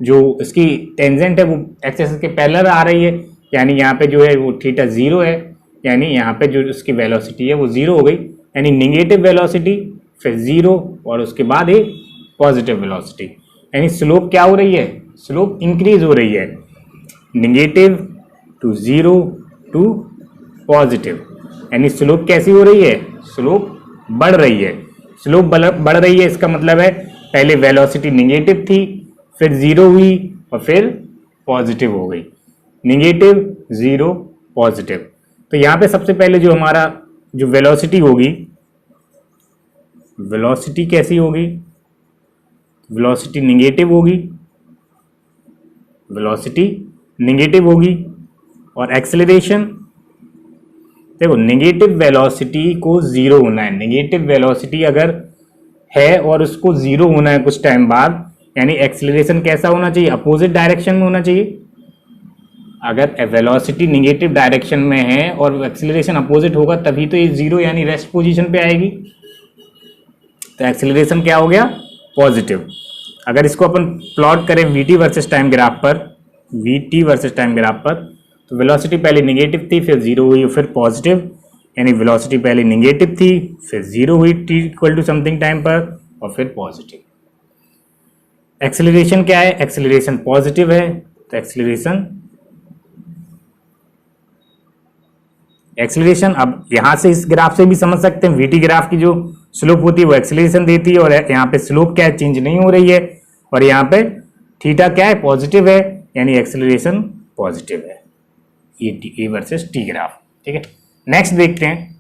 जो इसकी टेंजेंट है वो एक्स एक्सिस के पैरेलल आ रही है, यानी यहाँ पे जो है वो थीटा जीरो है, यानी यहाँ पे जो उसकी वेलोसिटी है वो जीरो हो गई, यानी निगेटिव वेलोसिटी फिर जीरो और उसके बाद ही पॉजिटिव वेलोसिटी, यानी स्लोप क्या हो रही है, स्लोप इंक्रीज हो रही है, negative to zero to positive, यानी स्लोप कैसी हो रही है, स्लोप बढ़ रही है। स्लोप बढ़ रही है इसका मतलब है पहले वेलोसिटी निगेटिव थी, फिर जीरो हुई और फिर पॉजिटिव हो गई, निगेटिव जीरो पॉजिटिव। तो यहाँ पे सबसे पहले जो हमारा जो वेलोसिटी होगी, वेलोसिटी कैसी होगी, वेलोसिटी निगेटिव होगी, वेलोसिटी निगेटिव होगी। और एक्सेलरेशन, देखो निगेटिव वेलोसिटी को जीरो होना है, निगेटिव वेलोसिटी अगर है और उसको जीरो होना है कुछ टाइम बाद, यानी एक्सेलरेशन कैसा होना चाहिए, अपोजिट डायरेक्शन में होना चाहिए। अगर वेलोसिटी निगेटिव डायरेक्शन में है और एक्सेलरेशन अपोजिट होगा तभी तो ये जीरो यानी रेस्ट पोजीशन पे आएगी। तो एक्सेलरेशन क्या हो गया, पॉजिटिव। अगर इसको अपन प्लॉट करें वीटी वर्सेस टाइम ग्राफ पर, वीटी वर्सेस टाइम ग्राफ पर, तो वेलोसिटी पहले निगेटिव थी फिर जीरो हुई फिर पॉजिटिव, यानी वेलोसिटी पहले निगेटिव थी फिर जीरो हुई T equal to something time पर और फिर पॉजिटिव। एक्सेलरेशन क्या है, एक्सेलरेशन पॉजिटिव है, तो एक्सेलरेशन अब यहां से इस ग्राफ से भी समझ सकते हैं, वीटी ग्राफ की जो स्लोप होती है वो एक्सेलरेशन देती है, और यहाँ पे स्लोप क्या है, चेंज नहीं हो रही है, और यहाँ पे थीटा क्या है, पॉजिटिव है, यानी एक्सेलरेशन पॉजिटिव है। ये वर्सेस टी ग्राफ। ठीक है, नेक्स्ट देखते हैं,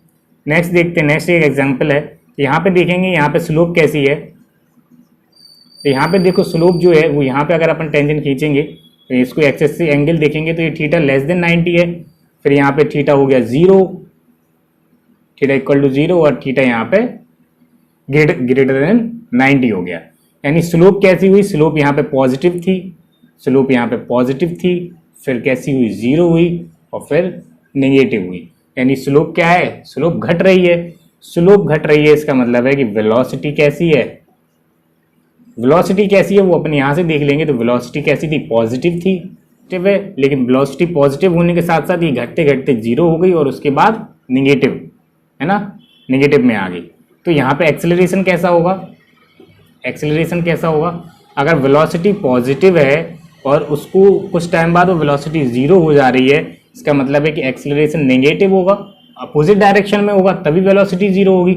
नेक्स्ट एक एग्जांपल है। यहाँ पे देखेंगे यहाँ पे स्लोप कैसी है। तो यहाँ पे देखो स्लोप जो है वो यहाँ पे अगर अपन टेंजेंट खींचेंगे तो इसको एक्सेस से एंगल देखेंगे तो ये थीटा लेस देन 90 है, फिर यहाँ पे थीटा हो गया zero, theta equal to zero, और थीटा यहाँ पे ग्रेटर देन 90 हो गया, यानी स्लोप कैसी हुई, स्लोप यहाँ पे पॉजिटिव थी, स्लोप यहाँ पे पॉजिटिव थी, फिर कैसी हुई, जीरो हुई और फिर नेगेटिव हुई, यानी स्लोप क्या है, स्लोप घट रही है। स्लोप घट रही है इसका मतलब है कि वेलोसिटी कैसी है, वेलोसिटी कैसी है वो अपन यहाँ से देख लेंगे। तो वेलोसिटी कैसी थी, पॉजिटिव थी, है, लेकिन वेलोसिटी पॉजिटिव होने के साथ साथ ये घटते घटते जीरो हो गई और उसके बाद निगेटिव, है ना, निगेटिव में आ गई। तो यहाँ पे एक्सेलरेशन कैसा होगा, एक्सेलरेशन कैसा होगा, अगर वेलोसिटी पॉजिटिव है और उसको कुछ टाइम बाद वो वेलोसिटी जीरो हो जा रही है, इसका मतलब है कि एक्सेलरेशन नेगेटिव होगा, अपोजिट डायरेक्शन में होगा, तभी वेलोसिटी जीरो होगी।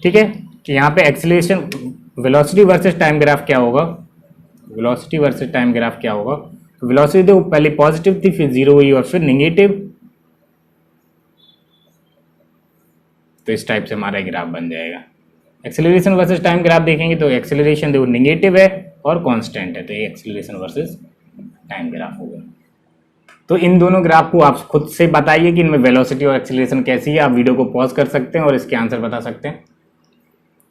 ठीक है, कि यहाँ पे acceleration velocity versus time graph क्या होगा, वेलोसिटी वर्सेस टाइम ग्राफ क्या होगा, तो वेलोसिटी देखो पहले पॉजिटिव थी फिर जीरो हुई और फिर नेगेटिव, तो इस टाइप से हमारा ग्राफ बन जाएगा। एक्सेलरेशन वर्सेस टाइम ग्राफ देखेंगे तो एक्सेलरेशन देखो नेगेटिव है और कांस्टेंट है, तो ये एक्सेलरेशन वर्सेस टाइम ग्राफ हो गया। तो इन दोनों ग्राफ को आप खुद से बताइए कि इनमें वेलोसिटी और एक्सेलरेशन कैसी है। आप वीडियो को पॉज कर सकते हैं और इसके आंसर बता सकते हैं।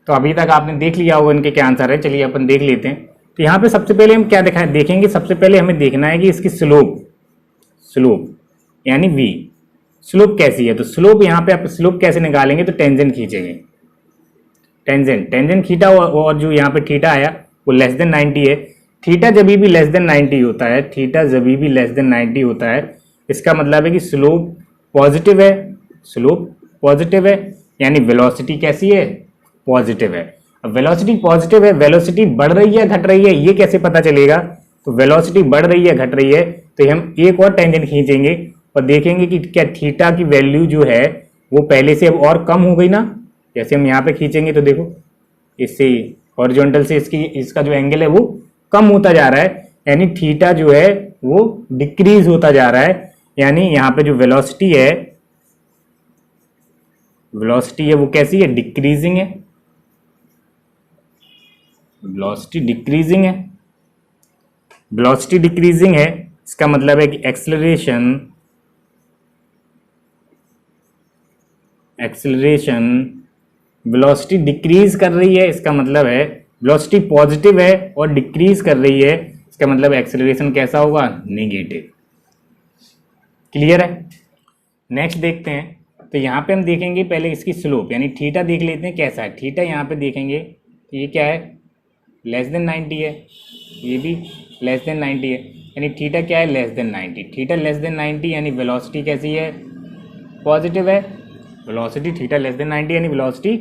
तो अभी तक आपने देख लिया होगा इनके क्या आंसर है, चलिए अपन देख लेते हैं। तो यहाँ पे सबसे पहले हम क्या देखेंगे, सबसे पहले हमें देखना है कि इसकी स्लोप यानी v, स्लोप कैसी है। तो स्लोप यहाँ पे आप स्लोप कैसे निकालेंगे, तो टेंजेंट खींचेंगे, टेंजेंट खींचा और जो यहाँ पे थीटा आया वो लेस देन 90 है। थीटा जब भी लेस देन 90 होता है, थीटा जब भी लेस देन 90 होता है, इसका मतलब है कि स्लोप पॉजिटिव है, स्लोप पॉजिटिव है, यानी वेलोसिटी कैसी है, पॉजिटिव है। अब वेलोसिटी पॉजिटिव है, वेलोसिटी बढ़ रही है घट रही है ये कैसे पता चलेगा, तो वेलोसिटी बढ़ रही है घट रही है तो हम एक और टेंजेंट खींचेंगे और देखेंगे कि क्या थीटा की वैल्यू जो है वो पहले से अब और कम हो गई ना। जैसे हम यहाँ पे खींचेंगे तो देखो इससे हॉरिजॉन्टल से इसका जो एंगल है वो कम होता जा रहा है, यानी थीटा जो है वो डिक्रीज होता जा रहा है, यानी यहाँ पे जो वेलोसिटी है वेलोसिटी है वो कैसी है, डिक्रीजिंग है, वेलोसिटी डिक्रीजिंग है, वेलोसिटी डिक्रीजिंग है, इसका मतलब है कि एक्सेलरेशन वेलोसिटी डिक्रीज कर रही है, इसका मतलब है वेलोसिटी पॉजिटिव है और डिक्रीज कर रही है, इसका मतलब एक्सेलरेशन कैसा होगा, नेगेटिव। क्लियर है। नेक्स्ट देखते हैं, तो यहाँ पे हम देखेंगे पहले इसकी स्लोप यानी थीटा देख लेते हैं कैसा है। थीटा यहाँ पे देखेंगे ये क्या है, लेस देन 90 है, ये भी लेस देन 90 है, यानी थीटा क्या है, less than 90। Theta less than 90 यानी वेलोसिटी कैसी है, पॉजिटिव है। वेलोसिटी थीटा लेस देन 90 यानी वेलोसिटी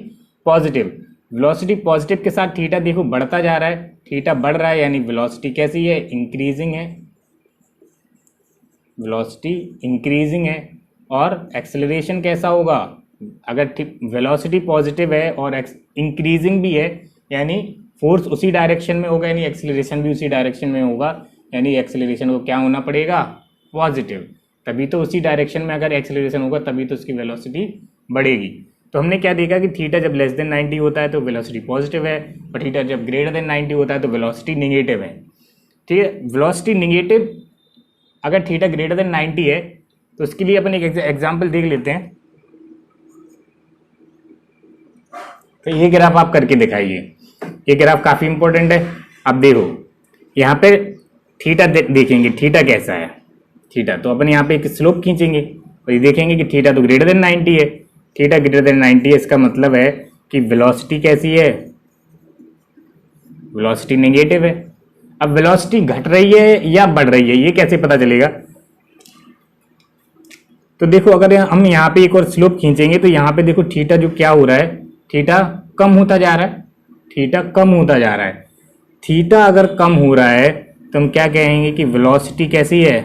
पॉजिटिव। वेलोसिटी पॉजिटिव के साथ थीटा देखो बढ़ता जा रहा है, थीटा बढ़ रहा है यानी वेलोसिटी कैसी है, इंक्रीजिंग है, वेलोसिटी इंक्रीजिंग है। और एक्सेलरेशन कैसा होगा, अगर वेलोसिटी पॉजिटिव है और इंक्रीजिंग भी है यानी फोर्स उसी डायरेक्शन में होगा, यानी एक्सेलरेशन भी उसी डायरेक्शन में होगा, यानी एक्सेलरेशन को क्या होना पड़ेगा, पॉजिटिव। तभी तो उसी डायरेक्शन में अगर एक्सेलरेशन होगा तभी तो उसकी वेलोसिटी बढ़ेगी। तो हमने क्या देखा कि थीटा जब लेस देन 90 होता है तो वेलोसिटी पॉजिटिव है, और थीटा जब ग्रेटर देन 90 होता है तो वेलोसिटी निगेटिव है। ठीक है, वेलोसिटी निगेटिव अगर थीटा ग्रेटर देन 90 है तो उसके लिए अपन एक एग्जाम्पल देख लेते हैं। तो ये ग्राफ आप करके दिखाइए, ये ग्राफ काफ़ी इंपॉर्टेंट है। अब देखो यहाँ पे थीटा देखेंगे, थीटा कैसा है, थीटा तो अपन यहाँ पे एक स्लोप खींचेंगे और ये देखेंगे कि थीटा तो ग्रेटर देन 90 है, थीटा ग्रेटर देन 90 है, इसका मतलब है कि वेलोसिटी कैसी है, वेलोसिटी नेगेटिव है। अब वेलोसिटी घट रही है या बढ़ रही है ये कैसे पता चलेगा, तो देखो अगर हम यहाँ पे एक और स्लोप खींचेंगे तो यहाँ पे देखो थीटा जो क्या हो रहा है, थीटा कम होता जा रहा है, थीटा कम होता जा रहा है। थीटा अगर कम हो रहा है तो हम क्या कहेंगे कि वेलोसिटी कैसी है,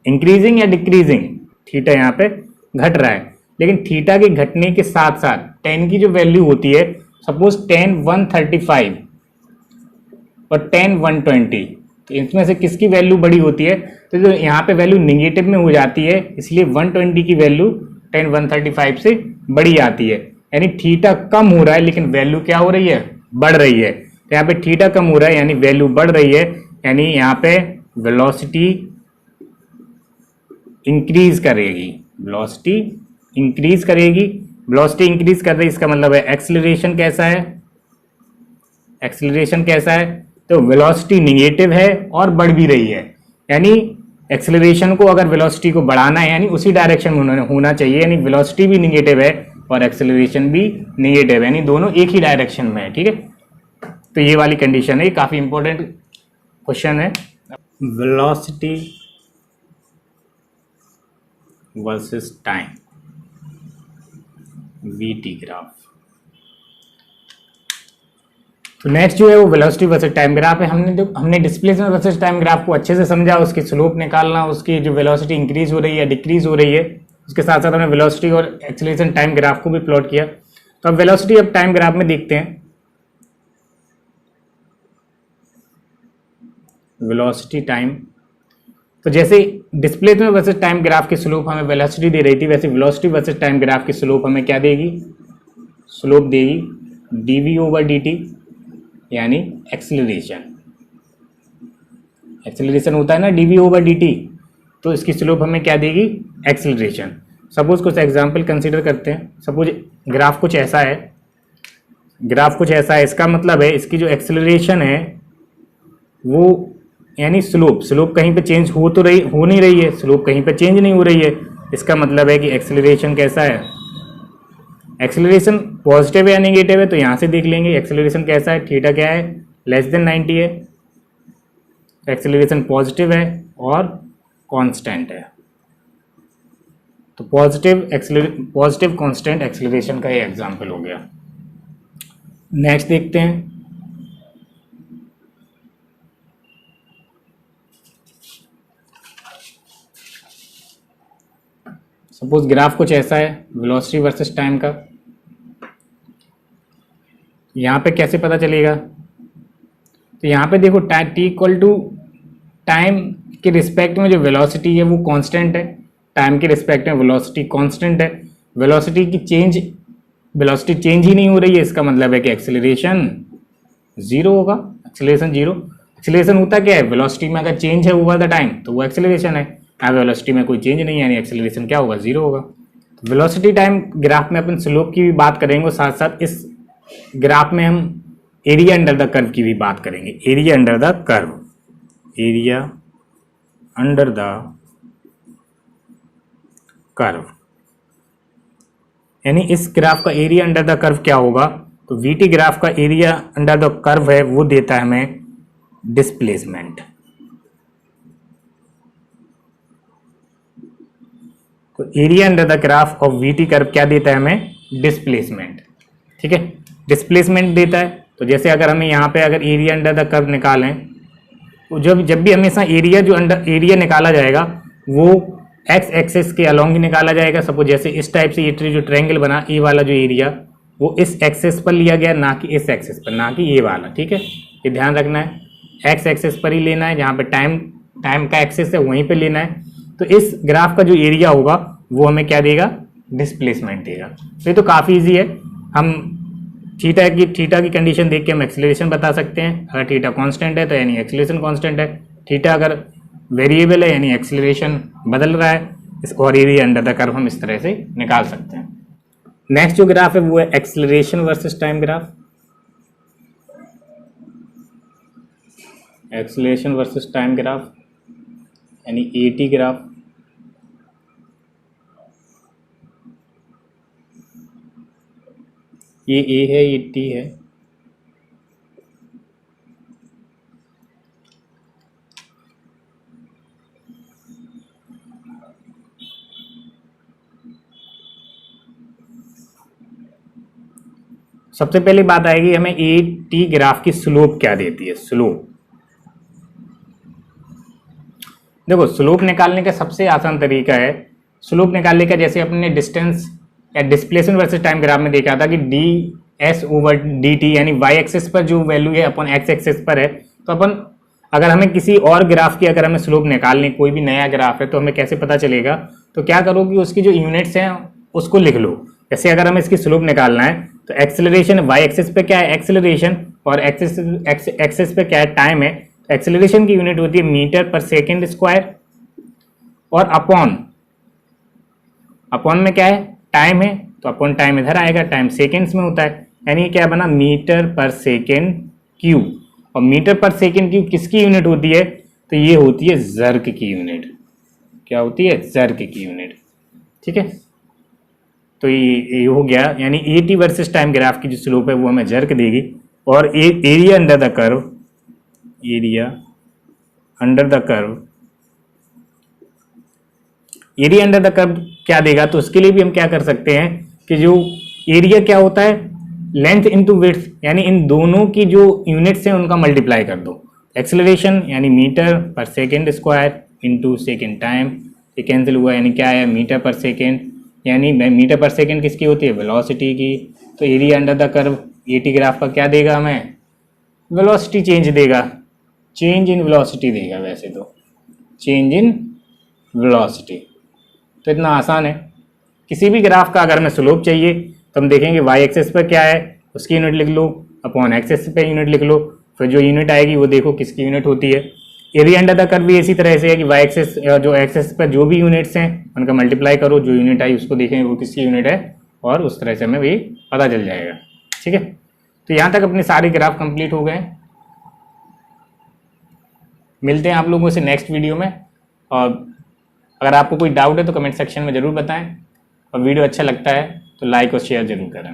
इंक्रीजिंग या डिक्रीजिंग। थीटा यहाँ पे घट रहा है, लेकिन थीटा के घटने के साथ साथ टेन की जो वैल्यू होती है, सपोज टेन 135 और टेन 120, तो इसमें से किसकी वैल्यू बड़ी होती है, तो जो यहाँ पे वैल्यू निगेटिव में हो जाती है, इसलिए 120 की वैल्यू टेन 135 से बड़ी आती है। यानी थीटा कम हो रहा है लेकिन वैल्यू क्या हो रही है, बढ़ रही है। तो यहाँ पे थीटा कम हो रहा है यानी वैल्यू बढ़ रही है, यानी यहाँ पे वेलोसिटी इंक्रीज करेगी, वेलोसिटी इंक्रीज करेगी। वेलोसिटी इंक्रीज कर रही है, इसका मतलब है एक्सेलरेशन कैसा है, एक्सेलरेशन कैसा है, तो वेलोसिटी निगेटिव है और बढ़ भी रही है। यानी एक्सेलरेशन को अगर वेलोसिटी को बढ़ाना है यानी उसी डायरेक्शन में होना चाहिए, यानी वेलोसिटी भी निगेटिव है और एक्सेलरेशन भी निगेटिव है, यानी दोनों एक ही डायरेक्शन में है। ठीक है, तो ये वाली कंडीशन है, काफ़ी इंपॉर्टेंट क्वेश्चन है। Velocity versus time, VT graph. तो नेक्स्ट जो है वो वेलोसिटी वर्सेस टाइम ग्राफ है। हमने डिस्प्लेसमेंट वर्सेस टाइम ग्राफ को अच्छे से समझा, उसकी स्लोप निकालना, उसकी जो वेलोसिटी इंक्रीज हो रही है डिक्रीज हो रही है, उसके साथ साथ हमने वेलोसिटी और एक्सेलरेशन टाइम ग्राफ को भी प्लॉट किया। तो अब वेलोसिटी अब टाइम ग्राफ में देखते हैं। वेलोसिटी टाइम, तो जैसे डिस्प्लेसमेंट वर्सेस टाइम ग्राफ की स्लोप हमें वेलोसिटी दे रही थी, वैसे वेलोसिटी वर्सेस टाइम ग्राफ की स्लोप हमें क्या देगी, स्लोप देगी dv/dt, यानी एक्सेलरेशन। एक्सेलरेशन होता है ना dv/dt, तो इसकी स्लोप हमें क्या देगी, एक्सेलरेशन। सपोज कुछ एग्जांपल कंसीडर करते हैं। सपोज ग्राफ कुछ ऐसा है, ग्राफ कुछ ऐसा है, इसका मतलब है इसकी जो एक्सेलरेशन है वो यानी स्लोप कहीं पे चेंज हो नहीं रही है, स्लोप कहीं पे चेंज नहीं हो रही है, इसका मतलब है कि एक्सेलरेशन कैसा है, एक्सेलरेशन पॉजिटिव है या नेगेटिव है, तो यहाँ से देख लेंगे एक्सेलरेशन कैसा है, थीटा क्या है, लेस देन 90 है, एक्सेलरेशन पॉजिटिव है और कांस्टेंट है। तो पॉजिटिव कांस्टेंट एक्सेलरेशन का ये एग्जांपल हो गया। नेक्स्ट देखते हैं। सपोज ग्राफ कुछ ऐसा है वेलोसिटी वर्सेस टाइम का, यहाँ पे कैसे पता चलेगा, तो यहाँ पे देखो t इक्वल टू टाइम के रिस्पेक्ट में जो वेलोसिटी है वो कांस्टेंट है, टाइम के रिस्पेक्ट में वेलोसिटी कांस्टेंट है। वेलोसिटी चेंज ही नहीं हो रही है, इसका मतलब है कि एक्सेलरेशन जीरो होगा। एक्सेलरेशन जीरो, एक्सेलरेशन होता क्या है, वेलोसिटी में अगर चेंज है ओवर द टाइम तो वो एक्सेलरेशन है। यहाँ वेलोसिटी में कोई चेंज नहीं है यानी एक्सेलरेशन क्या होगा, जीरो होगा। तो वेलोसिटी टाइम ग्राफ में अपन स्लोप की भी बात करेंगे और साथ साथ इस ग्राफ में हम एरिया अंडर द कर्व की भी बात करेंगे। Area under the curve, area under the curve, यानी इस ग्राफ का एरिया अंडर द कर्व क्या होगा, तो वीटी ग्राफ का एरिया अंडर द कर्व है वो देता है हमें डिस्प्लेसमेंट। तो area under the graph of VT curve क्या देता है हमें, डिस्प्लेसमेंट। ठीक है, डिस्प्लेसमेंट देता है। तो जैसे अगर हमें यहाँ पे अगर एरिया अंडर द कर्व निकालें तो जब भी हमेशा एरिया जो अंडर एरिया निकाला जाएगा वो एक्स एक्सिस के अलोंग ही निकाला जाएगा। सपोज जैसे इस टाइप से ये जो ट्रायंगल बना, ए वाला जो एरिया वो इस एक्सिस पर लिया गया, ना कि इस एक्सिस पर, ना कि ए वाला। ठीक है, ये ध्यान रखना है, एक्स एक्सिस पर ही लेना है, जहाँ पे टाइम का एक्सिस है वहीं पे लेना है। तो इस ग्राफ का जो एरिया होगा वो हमें क्या देगा, डिस्प्लेसमेंट देगा। तो ये तो काफ़ी इजी है, हम थीटा की कंडीशन देख के हम एक्सेलरेशन बता सकते हैं। अगर थीटा कांस्टेंट है तो यानी एक्सेलरेशन कांस्टेंट है, थीटा अगर वेरिएबल है यानी एक्सेलरेशन बदल रहा है। इस और एरिया अंडर द कर्व हम इस तरह से निकाल सकते हैं। नेक्स्ट जो ग्राफ है वो है acceleration versus time graph. Acceleration versus time graph यानी एटी ग्राफ। ये ए है, ये टी है। सबसे पहले बात आएगी हमें ए टी ग्राफ की स्लोप क्या देती है। स्लोप देखो, स्लोप निकालने का सबसे आसान तरीका है, स्लोप निकालने का जैसे अपने डिस्टेंस या डिस्प्लेसमेंट वर्सेस टाइम ग्राफ में देखा था कि D S over D T यानी वाई एक्सिस पर जो वैल्यू है अपन एक्स एक्सिस पर है। तो अपन अगर हमें किसी और ग्राफ की अगर हमें स्लोप निकालनी, कोई भी नया ग्राफ है, तो हमें कैसे पता चलेगा, तो क्या करो कि उसकी जो यूनिट्स हैं उसको लिख लो। जैसे अगर हमें इसकी स्लोप निकालना है तो एक्सेलरेशन वाई एक्सिस पे क्या है, एक्सेलरेशन, और एक्सिस पे क्या है, टाइम है। एक्सेलरेशन की यूनिट होती है मीटर पर सेकेंड स्क्वायर, और अपॉन में क्या है, टाइम है, तो अपॉन टाइम इधर आएगा, टाइम सेकेंड्स में होता है, यानी क्या बना, मीटर पर सेकेंड क्यूब। और मीटर पर सेकेंड क्यूब किसकी यूनिट होती है, तो ये होती है जर्क की यूनिट। क्या होती है, जर्क की यूनिट। ठीक है, तो ये हो गया, यानी एटी वर्सेस टाइम ग्राफ की जो स्लोप है वो हमें जर्क देगी। और area under the curve, area under the curve, area under the curve क्या देगा, तो उसके लिए भी हम क्या कर सकते हैं कि जो एरिया क्या होता है, लेंथ इनटू विड्थ, यानी इन दोनों की जो यूनिट्स हैं उनका मल्टीप्लाई कर दो। एक्सेलरेशन यानी मीटर पर second square into second time, ये कैंसिल हुआ, यानी क्या है, मीटर पर सेकेंड, यानी मीटर पर सेकेंड किसकी होती है, वेलोसिटी की। तो area under the curve eighty graph का क्या देगा हमें, वेलोसिटी चेंज देगा, चेंज इन वेलोसिटी देगा। वैसे तो चेंज इन वेलोसिटी, तो इतना आसान है। किसी भी ग्राफ का अगर हमें स्लोप चाहिए तो हम देखेंगे वाई एक्सिस पर क्या है, उसकी यूनिट लिख लो, अपॉन एक्सिस पे यूनिट लिख लो, फिर जो यूनिट आएगी वो देखो किसकी यूनिट होती है। एरिया अंडर द कर्व भी इसी तरह से है कि वाई एक्सिस जो एक्सिस पर जो भी यूनिट्स हैं उनका मल्टीप्लाई करो, जो यूनिट आई उसको देखेंगे वो किसकी यूनिट है, और उस तरह से हमें भी पता चल जाएगा। ठीक है, तो यहाँ तक अपने सारे ग्राफ कंप्लीट हो गए। मिलते हैं आप लोगों से नेक्स्ट वीडियो में, और अगर आपको कोई डाउट है तो कमेंट सेक्शन में ज़रूर बताएं, और वीडियो अच्छा लगता है तो लाइक और शेयर ज़रूर करें।